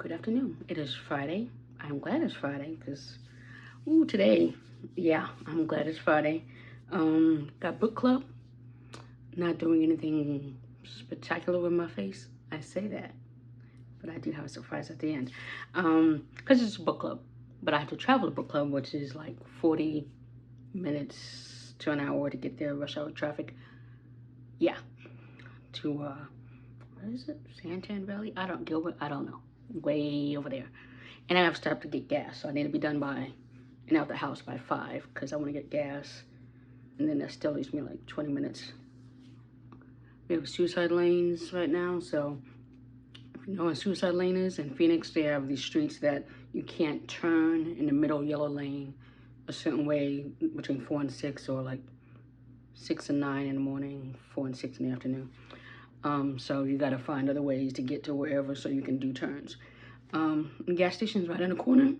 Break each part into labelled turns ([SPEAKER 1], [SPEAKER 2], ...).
[SPEAKER 1] Good afternoon. It is Friday. I'm glad it's Friday because, today, yeah, I'm glad it's Friday. Got book club. Not doing anything spectacular with my face. I say that, but I do have a surprise at the end. Because it's a book club, but I have to travel to book club, which is like 40 minutes to an hour to get there, rush hour traffic. Yeah, to what is it? Santan Valley? Gilbert. I don't know. Way over there. And I have to stop to get gas, so I need to be done by and out the house by 5 because I want to get gas. And then that still leaves me like 20 minutes. We have suicide lanes right now, so if you know what a suicide lane is, in Phoenix they have these streets that you can't turn in the middle yellow lane a certain way between 4 and 6, or like 6 and 9 in the morning, 4 and 6 in the afternoon. So you gotta find other ways to get to wherever so you can do turns. The gas station's right in the corner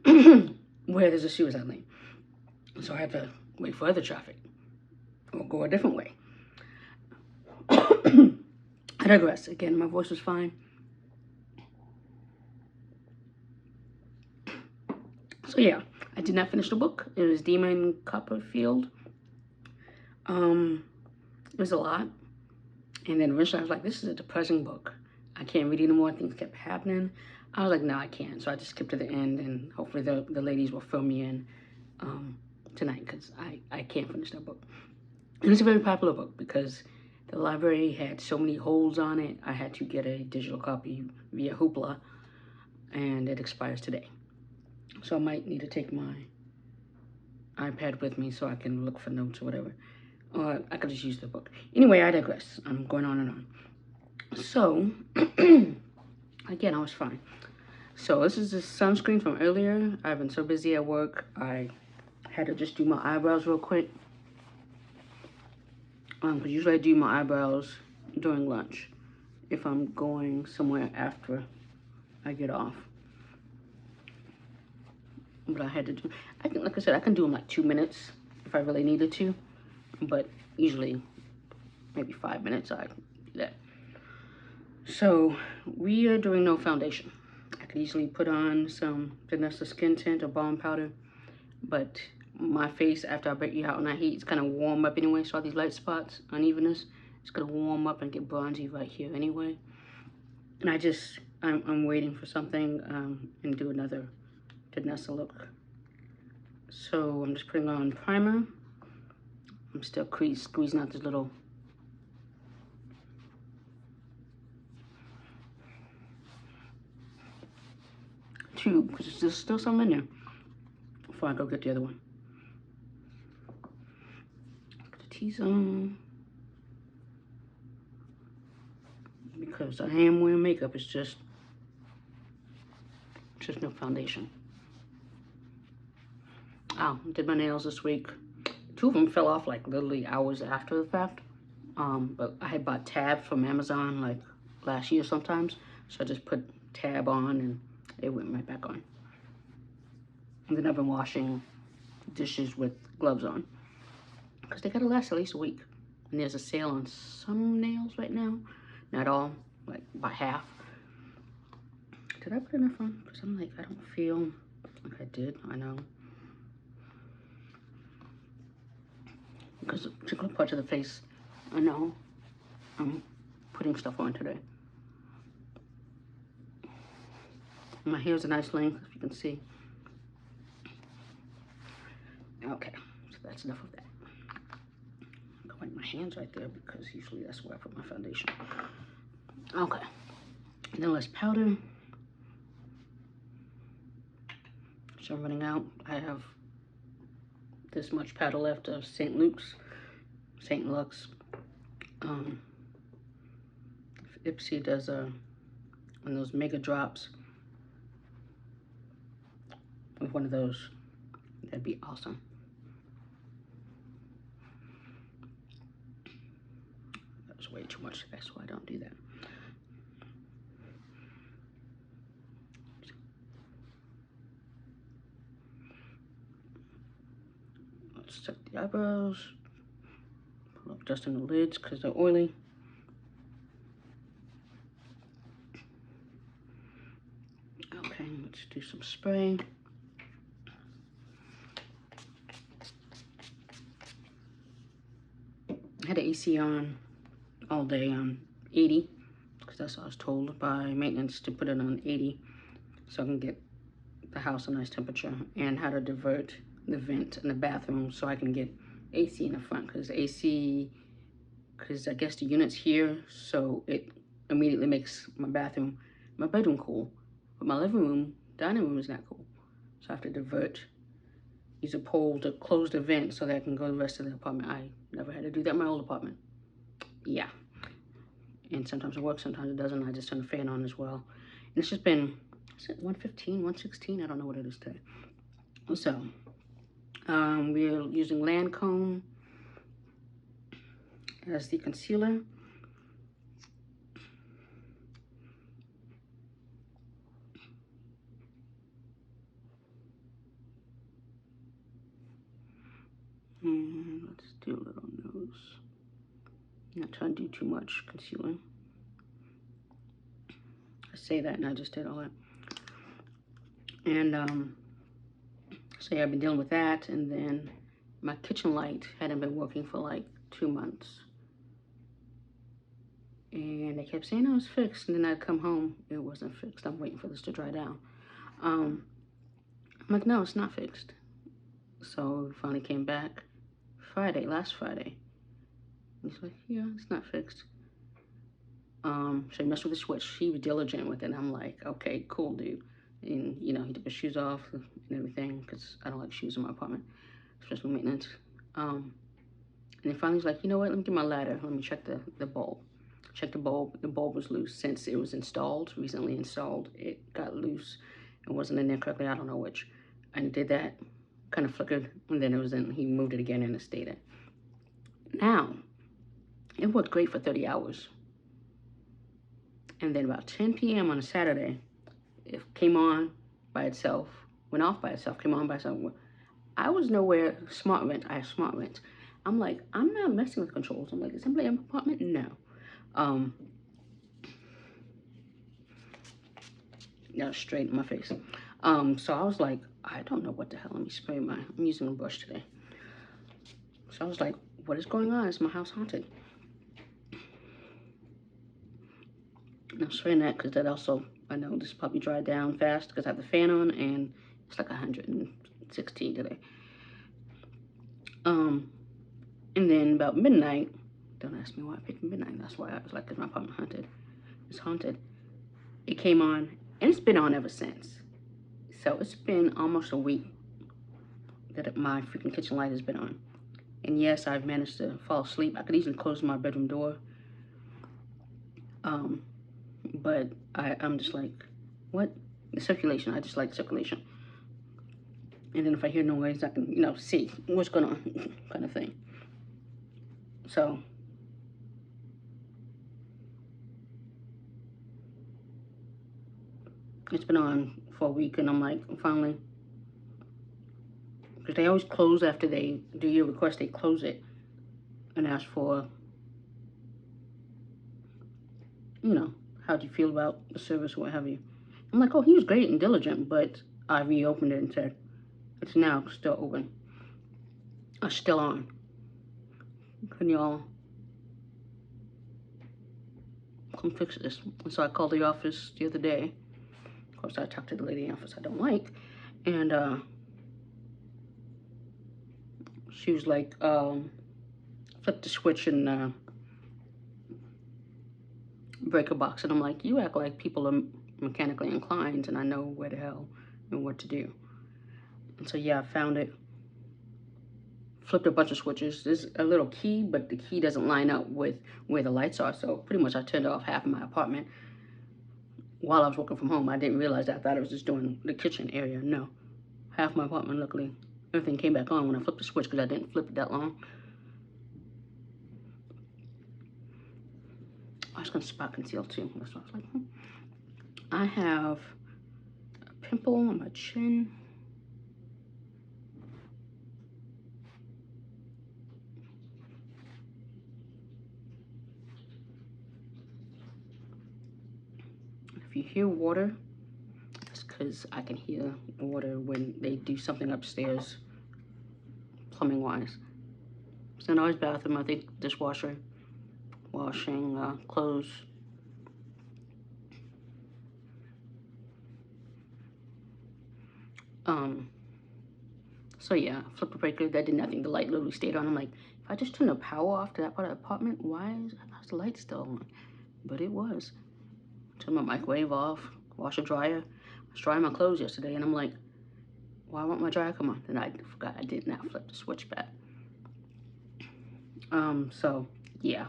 [SPEAKER 1] where there's a suicide lane. So I have to wait for other traffic or go a different way. I digress. Again, my voice was fine. So yeah, I did not finish the book. It was Demon Copperfield. It was a lot. And then eventually I was like, this is a depressing book. I can't read anymore. Things kept happening. I was like, no, I can't. So I just skipped to the end, and hopefully the ladies will fill me in tonight because I can't finish that book. And it's a very popular book because the library had so many holes on it. I had to get a digital copy via Hoopla, and it expires today. So I might need to take my iPad with me so I can look for notes or whatever. Or I could just use the book. Anyway, I digress. I'm going on and on. So, again, I was fine. So this is the sunscreen from earlier. I've been so busy at work, I had to just do my eyebrows real quick. Because usually I do my eyebrows during lunch if I'm going somewhere after I get off. But I had to do, like I said, I can do them like 2 minutes if I really needed to. But usually maybe 5 minutes I can do that. So we are doing no foundation. I could easily put on some Danessa skin tint or balm powder, but my face, after I break you out on that heat, it's gonna warm up anyway. So all these light spots, unevenness, it's gonna warm up and get bronzy right here anyway. And I'm waiting for something and do another Danessa look. So I'm just putting on primer. I'm still squeezing out this little tube because there's still some in there before I go get the other one. Put the T-zone because I am wearing makeup. It's just no foundation. Oh, did my nails this week. 2 of them fell off like literally hours after the fact. But I had bought tab from Amazon like last year sometimes. So I just put tab on and it went right back on. And then I've been washing dishes with gloves on because they gotta last at least a week. And there's a sale on some nails right now. Not all, like by half. Did I put enough on? Because I'm like, I don't feel like I did. I know. Because particular parts of the face, I know I'm putting stuff on today. My hair's a nice length, if you can see. Okay, so that's enough of that. I'm gonna wipe my hands right there because usually that's where I put my foundation. Okay, and then let's powder. So I'm running out. I have this much powder left of St. Luxe. If Ipsy does one of those mega drops with one of those, that'd be awesome. That was way too much, that's why I don't do that. Let's set the eyebrows. Pull up just in the lids because they're oily. Okay, let's do some spray. I had the AC on all day on 80, because that's what I was told by maintenance, to put it on 80 so I can get the house a nice temperature, and how to divert the vent in the bathroom so I can get AC in the front, because I guess the unit's here, so it immediately makes my bedroom cool, but my living room, dining room is not cool. So I have to use a pole to close the vent so that I can go to the rest of the apartment. I never had to do that in my old apartment. Yeah. And sometimes it works, sometimes it doesn't. I just turn the fan on as well. And it's just been, is it 115, 116? I don't know what it is today. So, we're using Lancôme as the concealer. And let's do a little nose. Not trying to do too much concealing. I say that and I just did all that. And so yeah, I've been dealing with that, and then my kitchen light hadn't been working for like 2 months. And they kept saying, oh, it's fixed, and then I'd come home, it wasn't fixed. I'm waiting for this to dry down. I'm like, no, it's not fixed. So we finally came back last Friday. He's like, yeah, it's not fixed. So he messed with the switch. He was diligent with it. And I'm like, okay, cool, dude. And, you know, he took his shoes off and everything, because I don't like shoes in my apartment, especially maintenance. And then finally he's like, you know what, let me get my ladder. Let me check the bulb. Check the bulb. The bulb was loose. Since it was recently installed, it got loose. It wasn't in there correctly. I don't know which. And did that, kind of flickered, and then it was in. He moved it again and it stayed in. Now, it worked great for 30 hours. And then about 10 p.m. on a Saturday, it came on by itself, went off by itself, came on by itself. I was nowhere smart vent. I have smart vent. I'm like, I'm not messing with controls. I'm like, is somebody in my apartment? No. That was straight in my face. So I was like, I don't know what the hell. Let me spray I'm using a brush today. So I was like, what is going on? Is my house haunted? And I'm spraying that because that also, I know this probably dried down fast because I have the fan on and it's like 116 today. And then about midnight, don't ask me why I picked midnight. That's why I was like, because my apartment haunted. It's haunted. It came on, and it's been on ever since. So it's been almost a week that my freaking kitchen light has been on. And yes, I've managed to fall asleep. I could easily close my bedroom door. But I'm just like, what? The circulation, I just like circulation. And then if I hear noise, I can, you know, see what's going on, kind of thing. So, it's been on for a week, and I'm like, finally, because they always close after they do your request, they close it and ask for, you know, how do you feel about the service or what have you. I'm like, oh, he was great and diligent, but I reopened it and said, it's now still open. Still on. Can y'all come fix this? And so I called the office the other day. Of course, I talked to the lady in the office I don't like. And she was like, flip the switch and break a box. And I'm like, you act like people are mechanically inclined and I know where the hell and what to do. And so yeah, I found it. Flipped a bunch of switches. There's a little key, but the key doesn't line up with where the lights are. So pretty much I turned off half of my apartment while I was working from home. I didn't realize that. I thought it was just doing the kitchen area. No. Half my apartment, luckily. Everything came back on when I flipped the switch because I didn't flip it that long. I was going to spot conceal too. That's what I was like, I have a pimple on my chin. If you hear water, that's because I can hear water when they do something upstairs, plumbing wise. So now his bathroom, I think dishwasher, washing clothes. So yeah, flipped the breaker, that did nothing. The light literally stayed on. I'm like, if I just turn the power off to that part of the apartment, why is the light still on? But it was. Turn my microwave off, wash a dryer. I was drying my clothes yesterday, and I'm like, why won't my dryer come on? And I forgot I did not flip the switch back. So yeah,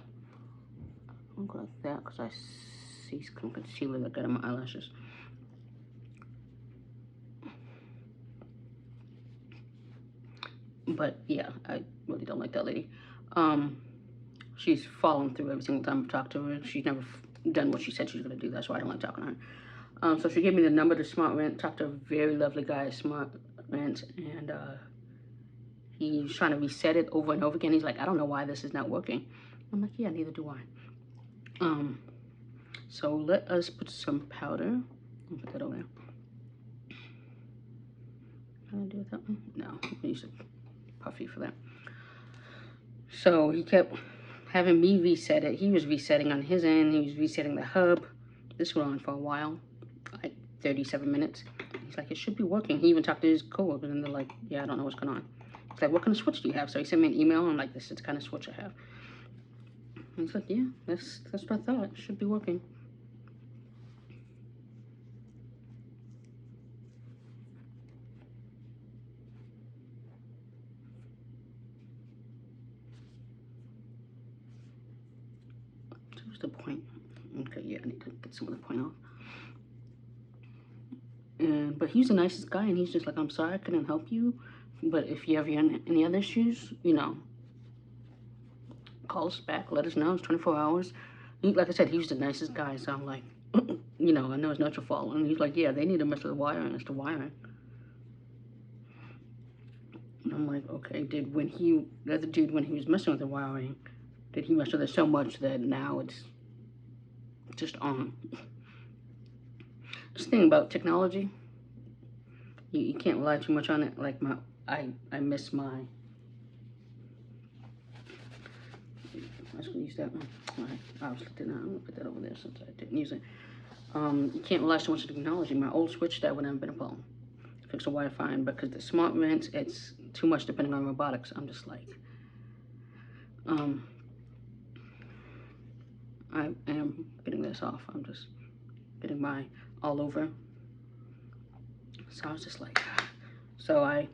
[SPEAKER 1] I'm glad that because I see some concealer that got in my eyelashes. But yeah, I really don't like that lady. She's fallen through every single time I've talked to her. She's never done what she said she was going to do. That's why I don't like talking to her. So she gave me the number to Smart Rent. Talked to a very lovely guy at Smart Rent, and he's trying to reset it over and over again. He's like, I don't know why this is not working. I'm like, yeah, neither do I. So let us put some powder. I'll put that over there. Can I do it that way? No, I use a puffy for that. So he kept having me reset it. He was resetting on his end. He was resetting the hub. This went on for a while, like 37 minutes. He's like, it should be working. He even talked to his coworkers, and they're like, yeah, I don't know what's going on. He's like, what kind of switch do you have? So he sent me an email. I'm like, this is the kind of switch I have. And he's like, yeah, that's what I thought. It should be working. So what's the point? Okay, yeah, I need to get some of the point off. But he's the nicest guy, and he's just like, I'm sorry I couldn't help you, but if you have any other issues, you know, call us back, let us know. It's 24 hours. Like I said, he's the nicest guy, so I'm like, you know, I know it's not your fault. And he's like, yeah, they need to mess with the wiring. It's the wiring. And I'm like, okay, the other dude, when he was messing with the wiring, did he mess with it so much that now it's just on? This thing about technology, you can't rely too much on it. Like I miss my, I was gonna use that one. I obviously did not. I'm gonna put that over there since I didn't use it. You can't rely so much on technology. My old switch, that would have been a problem. Fix the wire fine, because the Smart Rent, it's too much depending on robotics. I'm just like, I am getting this off. I'm just getting my all over. So I was just like, so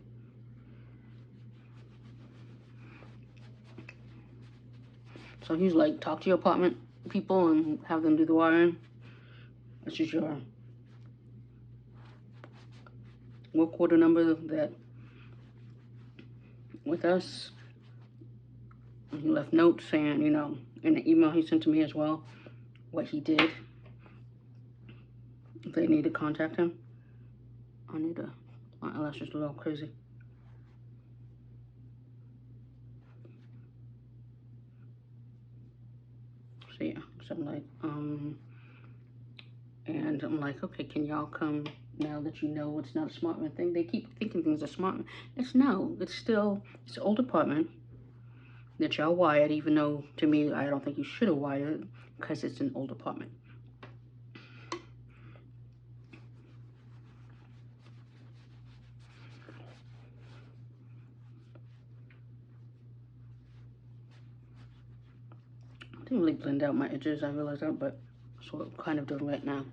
[SPEAKER 1] he's like, talk to your apartment people and have them do the wiring. This is your work order number that with us. He left notes saying, you know, in the email he sent to me as well, what he did. If they need to contact him. I need to, my eyelashes are a little crazy. So yeah, so I'm like, and I'm like, okay, can y'all come now that you know it's not a Smart Rent thing? They keep thinking things are Smart. It's no, it's still, it's an old apartment that y'all wired, even though to me, I don't think you should have wired it because it's an old apartment. I didn't really blend out my edges, I realized that, but that's what I'm kind of doing right now.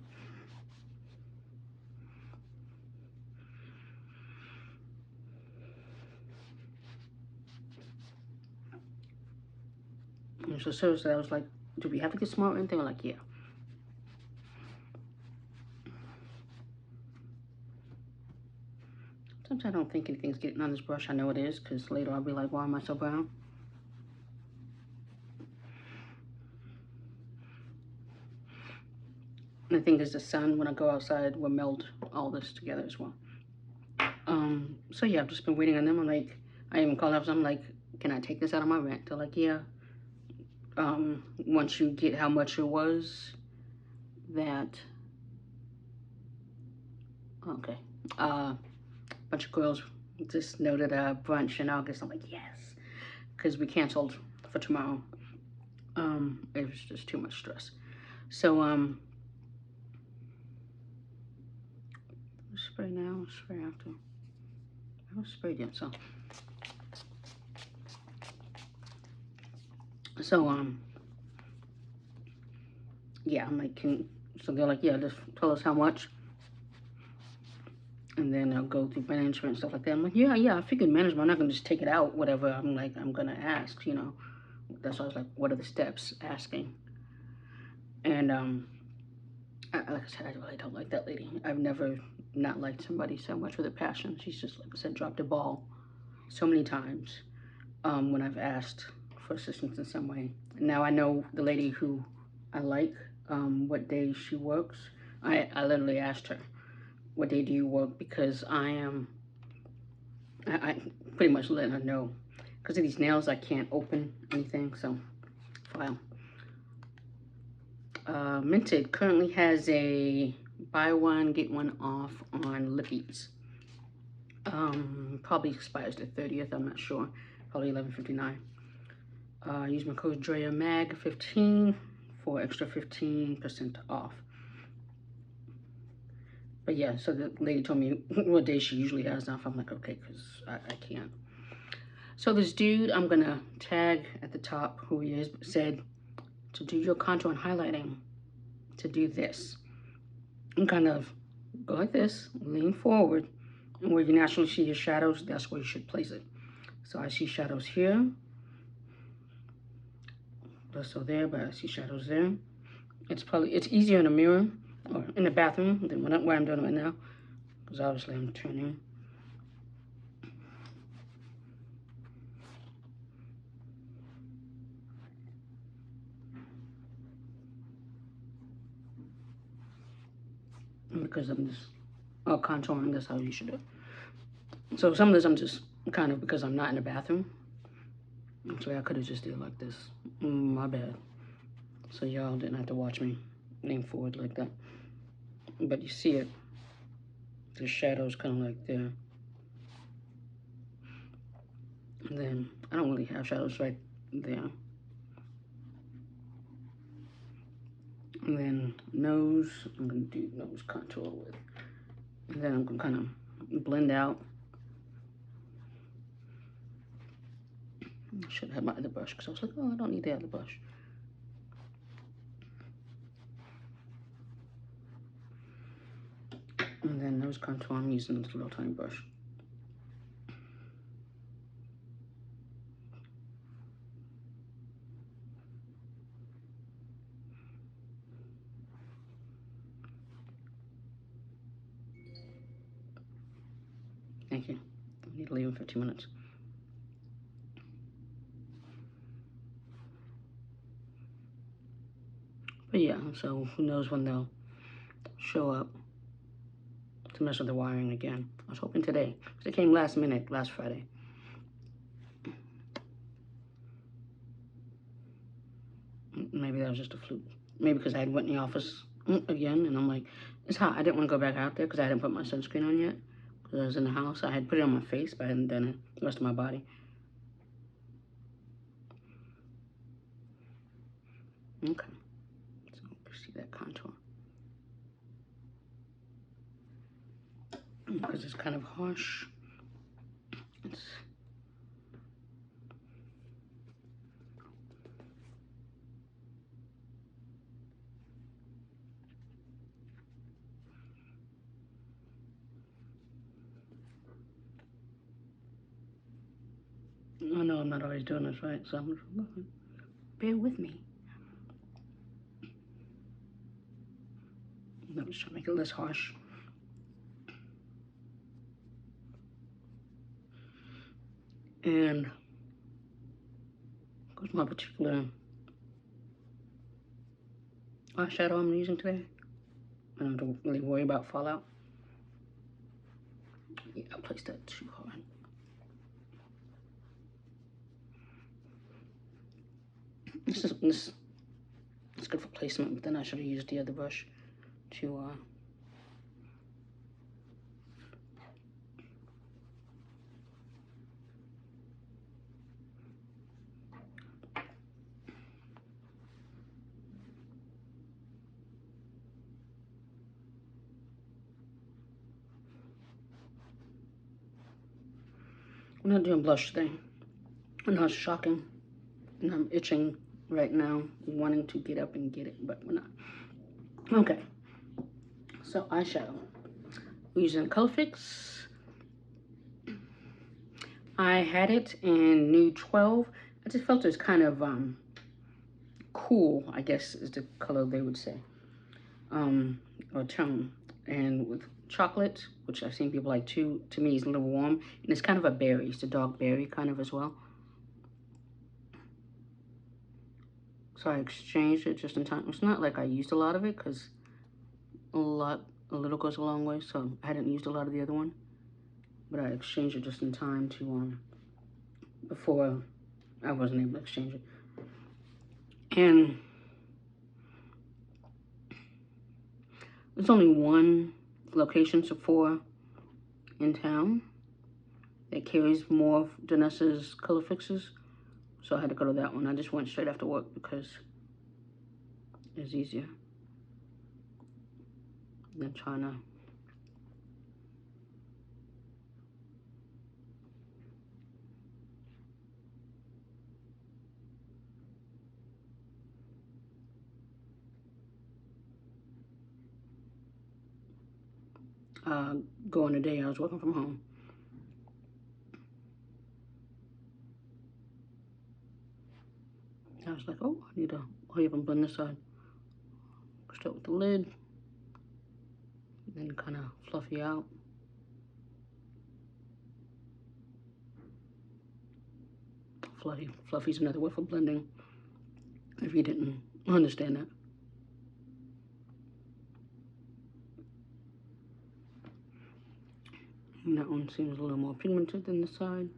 [SPEAKER 1] And so seriously, I was like, do we have to get Smart Rent? They were like, yeah. Sometimes I don't think anything's getting on this brush. I know it is, because later I'll be like, why am I so brown? And the thing is, the sun, when I go outside, will melt all this together as well. So yeah, I've just been waiting on them. I'm like, I even called up, I'm like, can I take this out of my rent? They're like, yeah. Once you get how much it was, that Okay. Bunch of girls just noted a brunch in August. I'm like, yes, because we canceled for tomorrow. It was just too much stress. So spray now, spray after. I haven't sprayed yet, so yeah, I'm like, so they're like, yeah, just tell us how much. And then I'll go through management and stuff like that. I'm like, yeah, I figured management, I'm not gonna just take it out, whatever. I'm like, I'm gonna ask, you know. That's why I was like, what are the steps? Asking. And like I said, I really don't like that lady. I've never not liked somebody so much with a passion. She's just, like I said, dropped a ball so many times when I've asked for assistance in some way. Now I know the lady who I like, what day she works. I literally asked her, what day do you work? Because I pretty much letting her know. Because of these nails, I can't open anything, so file. Mented currently has a buy one, get one off on lippies. Probably expires the 30th, I'm not sure. Probably 11.59. Use my code DreaMag15 for extra 15% off. But yeah, so the lady told me what day she usually has off. I'm like, okay, because I can't. So this dude, I'm going to tag at the top who he is, said to do your contour and highlighting, to do this. And kind of go like this, lean forward, and where you naturally see your shadows, that's where you should place it. So I see shadows here, less so there, but I see shadows there. It's easier in the mirror or in the bathroom than where I'm doing it right now, because obviously I'm turning. And because I'm just contouring, that's how you should do it. So some of this I'm just kind of, because I'm not in the bathroom, actually I could have just did it like this. My bad. So y'all didn't have to watch me lean forward like that. But you see it, the shadow's kind of like there. And then I don't really have shadows right there. And then nose, I'm gonna do nose contour with. And then I'm gonna kind of blend out. I should have my other brush because I was like, oh, I don't need the other brush. And then nose contour, I'm using this little tiny brush. Thank you. I need to leave him for 2 minutes. But yeah, so who knows when they'll show up to mess with the wiring again. I was hoping today, because it came last minute, last Friday. Maybe that was just a fluke. Maybe because I had went in the office again, and I'm like, it's hot. I didn't want to go back out there because I hadn't put my sunscreen on yet. Because I was in the house. I had put it on my face, but I hadn't done it the rest of my body. Okay. So you see that contour. Because it's kind of harsh. It's I know I'm not always doing this right, so I'm bear with me. I'm just trying to make it less harsh. And because my particular eyeshadow I'm using today, I don't have to really worry about fallout. Yeah, I placed that too hard. This it's good for placement, but then I should have used the other brush to I'm not doing blush today. I know it's shocking. And I'm itching right now, wanting to get up and get it, but we're not. Okay. So eyeshadow. We're using Colorfix. I had it in Nude 12. I just felt it was kind of cool, I guess is the color they would say. Or tone. And with chocolate, which I've seen people like too, to me is a little warm. And it's kind of a berry. It's a dark berry kind of as well. So I exchanged it just in time. It's not like I used a lot of it because a little goes a long way. So I hadn't used a lot of the other one. But I exchanged it just in time to, before I wasn't able to exchange it. And there's only one location, Sephora, in town that carries more of Danessa's color fixes. So I had to go to that one. I just went straight after work because it's easier than trying to. Go on a day I was working from home. I was like, oh, I need to hurry up and blend this side. Start with the lid, then kind of fluffy out. Fluffy's another word for blending, if you didn't understand that. And that one seems a little more pigmented than the side.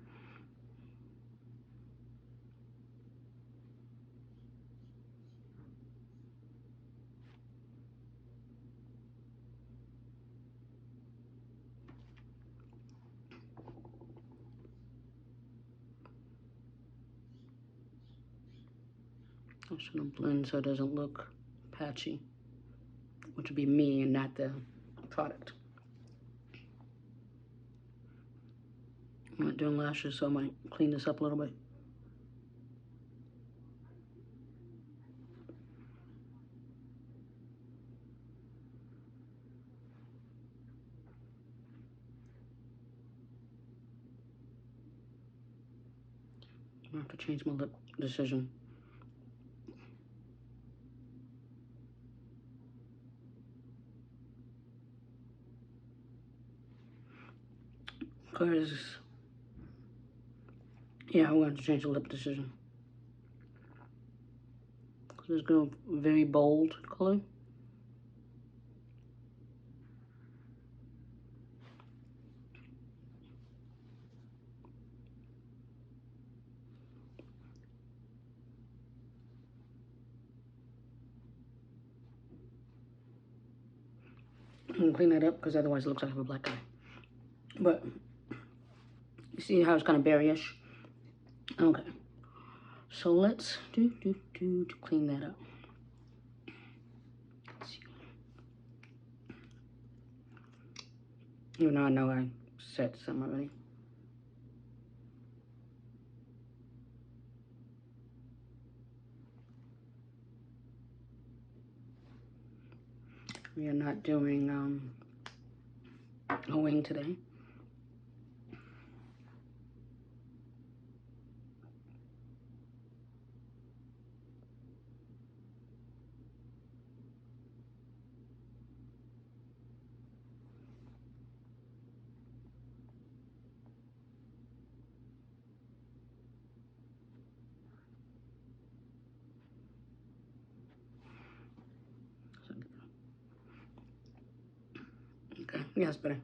[SPEAKER 1] I'm just gonna blend so it doesn't look patchy, which would be me and not the product. I'm not doing lashes, so I might clean this up a little bit. I have to change my lip decision. Because, yeah, I want to change the lip decision. Because it's going to be very bold color. I'm going to clean that up because otherwise it looks like I have a black eye. But, you see how it's kind of berryish? Okay. So let's to clean that up. Even though I know I said some already. We are not doing a wing today. Okay, yeah, it's better.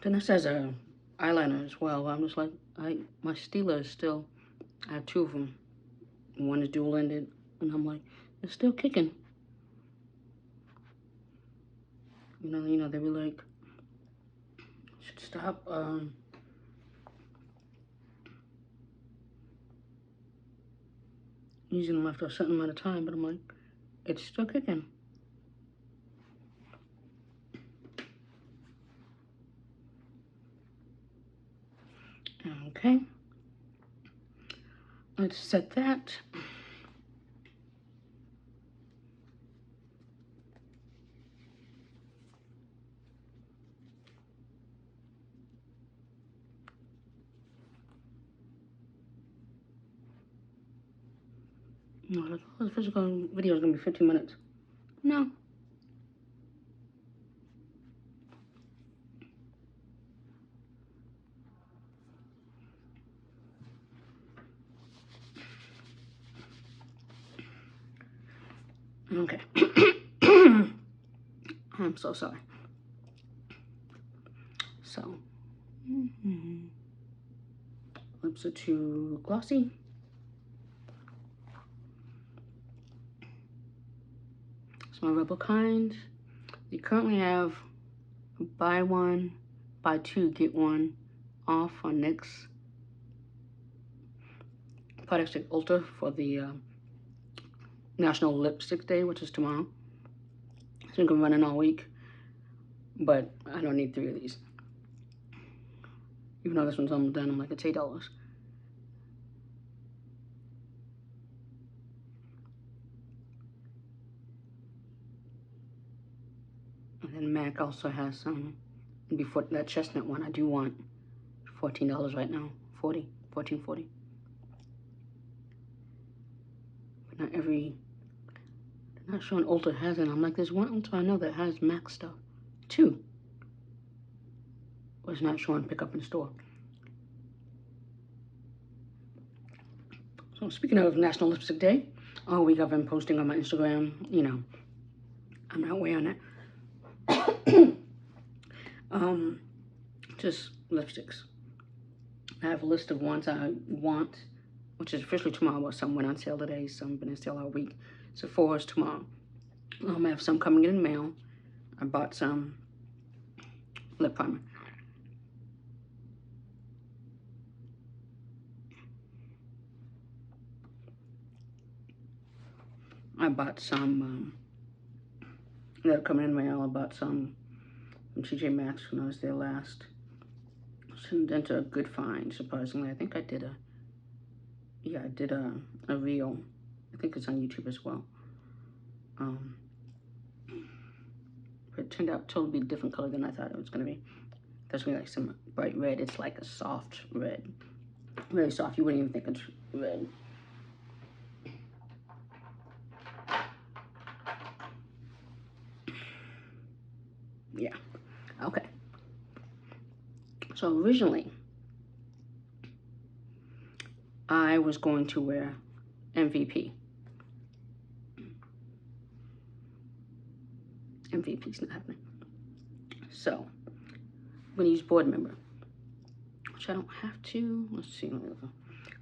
[SPEAKER 1] Danessa has a eyeliner as well. I'm just like, my Stila is still, I have two of them. One is dual ended, and I'm like, it's still kicking. You know, they were like, should stop using them after a certain amount of time, but I'm like, it's still kicking. Okay. Let's set that. No, like, oh, the physical video is gonna be 15 minutes. No. Okay. I'm so sorry. So, lips are too glossy. It's my Rebel kind. They currently have buy one, buy two, get one off on NYX products at Ulta for the National Lipstick Day, which is tomorrow. So I'm running all week, but I don't need 3 of these. Even though this one's almost done, I'm like, it's $8. And then MAC also has some, before that chestnut one, I do want $14 right now, $14.40. But not every, they're not showing Ulta has it. I'm like, there's one Ulta I know that has MAC stuff. 2 was not showing pick up in store. So speaking of National Lipstick Day, all week I've been posting on my Instagram, you know, I'm not wearing it. Just lipsticks. I have a list of ones I want, which is officially tomorrow, but some went on sale today, some been on sale all week. Sephora's tomorrow. I have some coming in the mail. I bought some lip primer. I bought some that are coming in the mail. I bought some from TJ Maxx when I was there last. Turned a good find, surprisingly. I think I did a reel. I think it's on YouTube as well. But it turned out totally different color than I thought it was gonna be. There's gonna be like some bright red. It's like a soft red, very soft. You wouldn't even think it's red. Yeah. Okay. So originally, I was going to wear MVP. MVP's not happening. So, I'm going to use Board Member, which I don't have to. Let's see,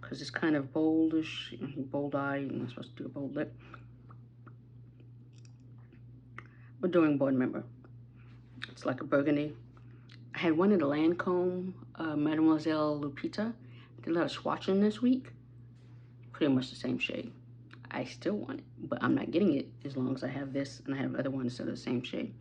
[SPEAKER 1] because it's kind of boldish, bold eye, and I'm supposed to do a bold lip. We're doing Board Member. It's like a burgundy. I had one in the Lancôme, Mademoiselle Lupita. Did a lot of swatching this week. Pretty much the same shade. I still want it, but I'm not getting it as long as I have this and I have other ones that are the same shade.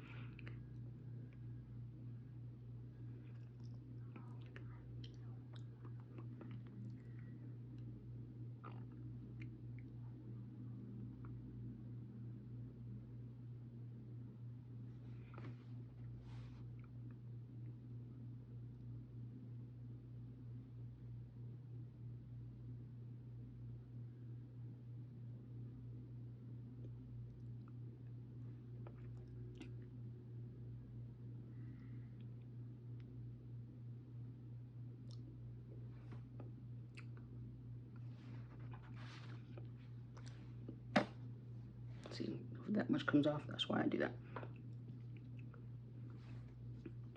[SPEAKER 1] See, if that much comes off, that's why I do that.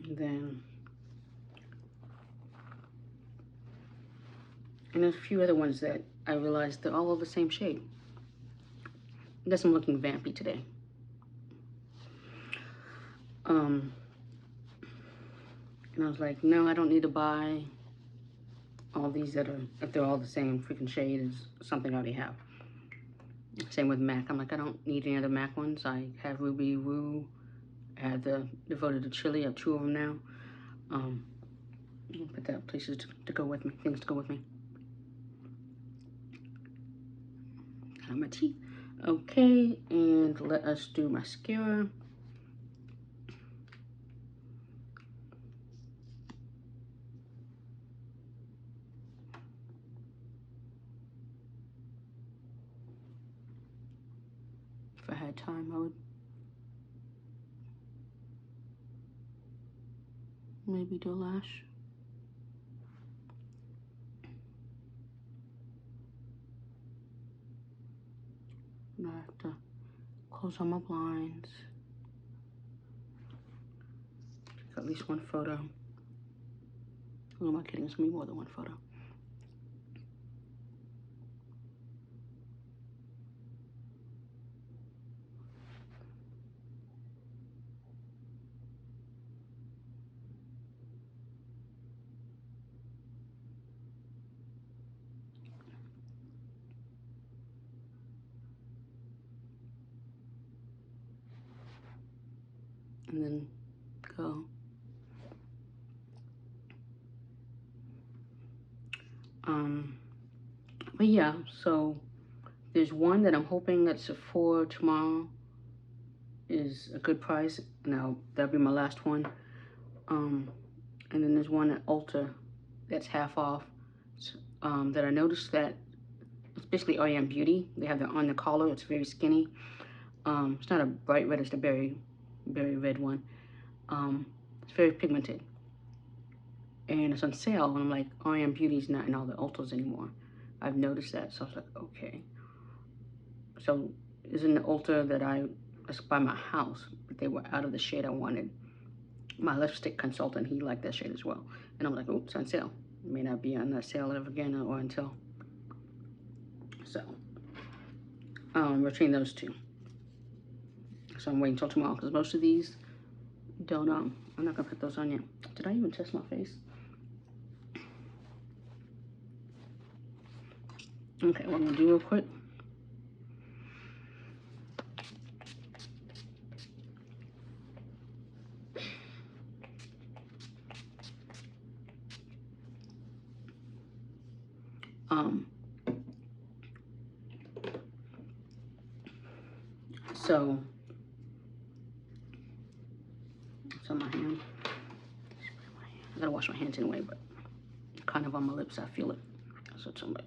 [SPEAKER 1] And then, and there's a few other ones that I realized they're all of the same shade. I guess I'm looking vampy today. And I was like, no, I don't need to buy all these that are, if they're all the same freaking shade as something I already have. Same with MAC. I'm like, I don't need any other MAC ones. I have Ruby Woo. I have the Devoted to Chili. I have 2 of them now. Put that places to go with me, things to go with me. On my teeth. Okay, and let us do mascara. If I had time, I would maybe do a lash. I have to close all my blinds. Take at least one photo. Who am I kidding? It's gonna be more than one photo. And then go. But yeah, so there's one that I'm hoping that Sephora tomorrow is a good price. Now that'll be my last one. And then there's one at Ulta that's half off. That I noticed that it's basically OEM Beauty. They have it on the collar. It's very skinny. It's not a bright red. It's a very, very red one. It's very pigmented. And it's on sale. And I'm like, OEM Beauty's not in all the Ultas anymore. I've noticed that. So I was like, okay. So it's in the Ulta that's by my house. But they were out of the shade I wanted. My lipstick consultant, he liked that shade as well. And I'm like, oops, it's on sale. It may not be on that sale ever again or until. So, between those two. So I'm waiting until tomorrow because most of these don't, I'm not gonna put those on yet. Did I even test my face? Okay, what I'm gonna do real quick. So it's on my hand. I gotta wash my hands anyway, but kind of on my lips, I feel it. So it's on my.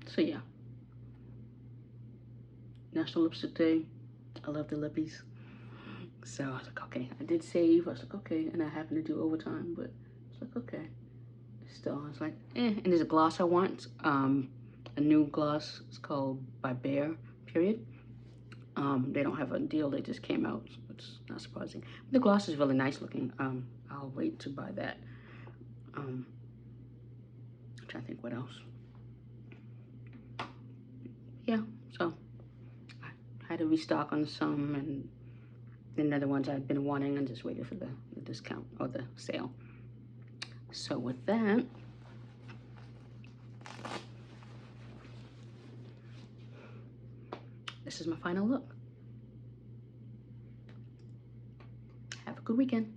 [SPEAKER 1] So yeah. National Lipstick Day. I love the lippies. So I was like, okay. I did save. I was like, okay. And I happened to do overtime, but it's like, okay. Still, I was like, eh. And there's a gloss I want. A new gloss. It's called by Bear, period. They don't have a deal. They just came out. So it's not surprising. But the gloss is really nice looking. I'll wait to buy that. I'm trying to think what else. Yeah, so I had to restock on some, and then the other ones I've been wanting and just waited for the discount or the sale. So with that, this is my final look. Have a good weekend.